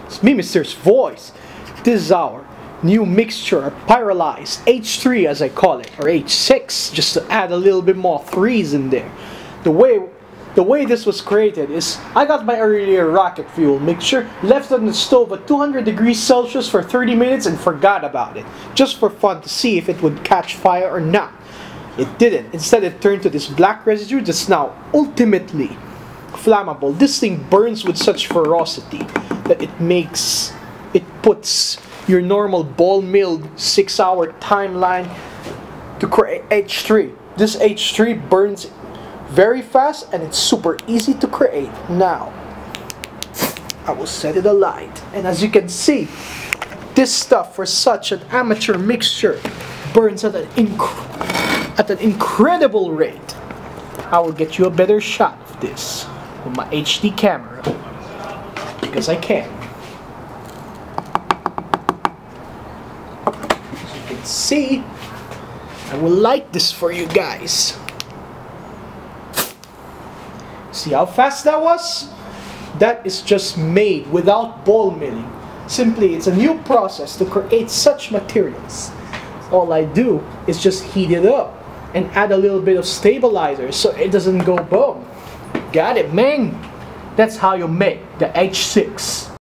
It's me, Mr.'s voice. This is our new mixture, pyrolyzed H3 as I call it, or H6, just to add a little bit more threes in there. The way this was created is I got my earlier rocket fuel mixture, left it on the stove at 200 degrees Celsius for 30 minutes and forgot about it, just for fun to see if it would catch fire or not. It didn't. Instead it turned to this black residue that's now ultimately flammable. This thing burns with such ferocity that it puts your normal ball milled 6-hour timeline to create H3. This H3 burns very fast and it's super easy to create. Now I will set it alight, and as you can see, this stuff for such an amateur mixture burns at an incredible rate. I will get you a better shot of this with my HD camera because I can. As you can see, I will light this for you guys. See how fast that was? That is just made without ball milling. Simply, it's a new process to create such materials. All I do is just heat it up and add a little bit of stabilizer so it doesn't go boom. Got it, man? That's how you make the H6.